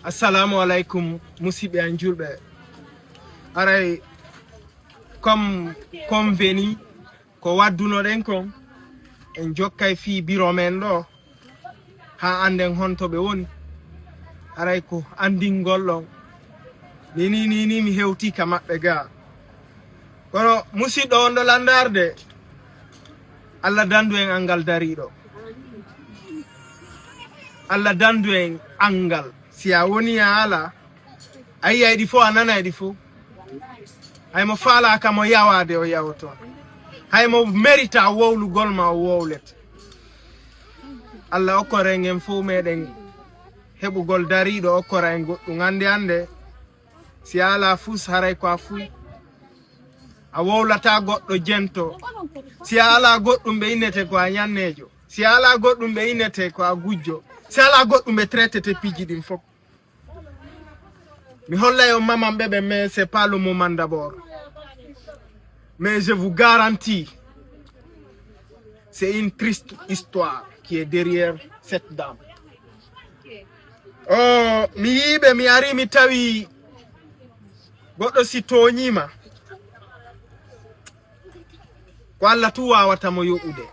Assalamu alaikum musidɓe an julɓe. Aray comme conveni ko waddunoɗen kon en jokkay fi biro men ɗo ha anden honto ɓe woni. Aray ko andingol ɗon ni mi hewti ka maɓɓe ga. Kono musidɗo on ɗo landarde Allah dandu en angal dariɗo. Allah dandu en angal. Si a woni a ala a yiyayɗi fo a nanayɗi fo haymo faalaka mo yawade o yawoton haymo mérita wowlugol ma o wowlete. Allah okkore en fo meɗen heɓugol dariɗo okkora en goɗɗum hande si a ala fus haray ko a fuy a wowlata goɗɗo jento. Si a ala goɗɗum ɓe innete ko a ñannejo, si a ala goɗɗum ɓe innete ko a gujjo, si a ala goɗɗum ɓe traitete piji ɗin fof. Mi hollay on maman bébé, mais c'est pas le moment d'abord. Mais je vous garantis, c'est une triste histoire qui est derrière cette dame. Oh, mi yiɓe mi ari mi tawi goɗɗo si toñima ko Allah tu wawata mo yoɓude.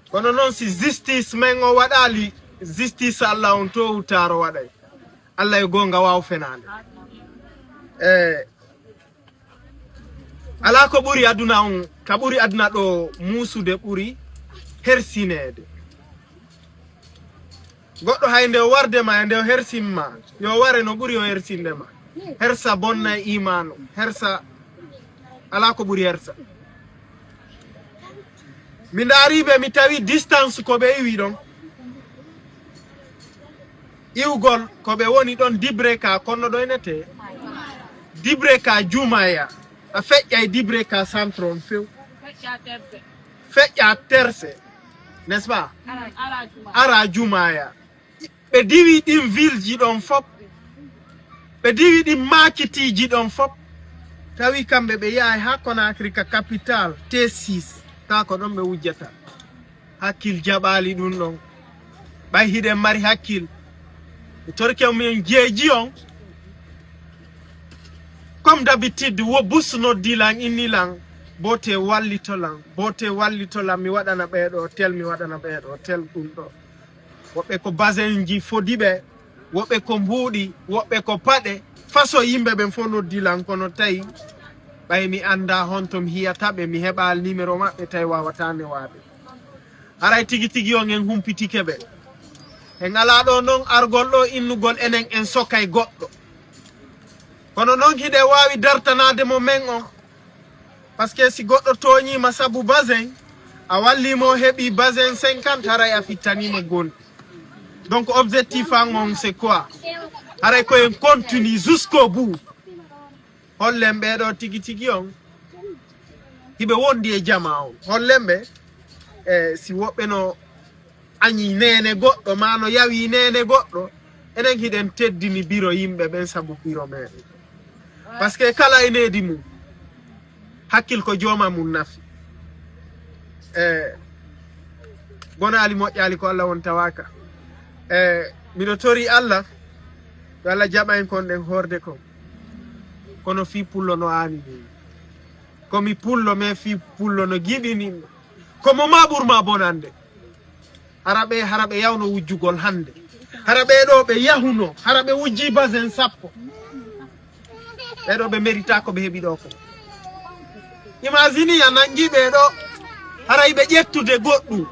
Kono noon si justice men o waɗali justice Allah on to wutaro waɗay. Allah e gonga waw fenande. Ala ko ɓuri aduna on ka ɓuri aduna ɗo musude ɓuri hersinede. Goɗɗo hay nde wardema e nde hersinma yo ware no ɓuri o hersindema. Hersa bonna e imanu, hersa ala ko ɓuri hersa. Mi daariɓe mi tawi distance ko ɓe iwi ɗon iwgol ko ɓe woni ɗon dibre ka konno ɗo enete dibre ka jumaya a feƴƴa e dibre ka centre on few feƴƴa terse, n'est-ce pas, ara jumaya ɓe diwi ɗin ville ji ɗon fop ɓe diwi ɗin makitiji ɗon fop tawi kamɓe ɓe yahay ha Conakry ka capital T6 ta ko ɗon ɓe wujjata. Hakkil jaɓali ɗum ɗon ɓay hiɗen mari hakkil torke min jeeji on comme d'habitude wo busnoddilan innilan bote wallitolan mi waɗana ɓeeɗo tel mi waɗana ɓeeɗo tel ɗum ɗo. Woɓɓe ko basin ji fodiɓe, woɓɓe ko mbuuɗi, woɓɓe ko paɗe façon yimɓe ɓen fof noddilan kono tawi ɓay mi anda honto mi hiyataɓe mi heɓa numéro maɓɓe tawi wawata newaɓe. Aray tigi tigi on en humpitike ɓe en ala ɗo noon argol ɗo innugol enen en sokay goɗɗo. Kono noon hiɗe wawi dartanade mo men on par ce que si goɗɗo toñima sabu basin a wallimo heɓi basin 50 haray a fittanimo gonɗi. Donc objectif an on c'est quoi? Haray koyen continue jusqu'au bout. Hollen ɓeɗo tigi tigi on hiɓe wondi e jama on. Hollen ɓe si woɓɓe no añi nene goɗɗo ma no yawi nene goɗɗo enen hiɗen teddini biro yimɓe ɓen sabu biro meɗen. Par ce que kala e nedi mum hakkil ko jooma mum nafi. Gonali moƴƴali ko Allah won tawaka. Miɗo tori Allah yo Allah jaɓa en kon ɗen horde kon kono fi pullo no ani ni komi pullo mais fi pullo no giɗinimma komo ma ɓurma bonande. haraɓe yawno wujjugol hande haraɓe ɗo ɓe yahuno haraɓe wujji basin 10 ɓeɗo ɓe mérita ko ɓe heɓi ɗo ko. Imagine a nangi ɓeɗo haray ɓe ƴettude goɗɗum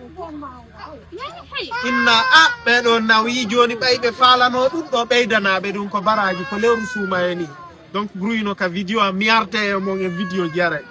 inna a ɓeɗo nawi joni ɓay ɓe falano ɗum ɗo ɓeydanaɓe ɗum ko baraji ko lewru suuma e ni. Donc bruyno ka vidéo a mi arte e mon e vidéo jaray.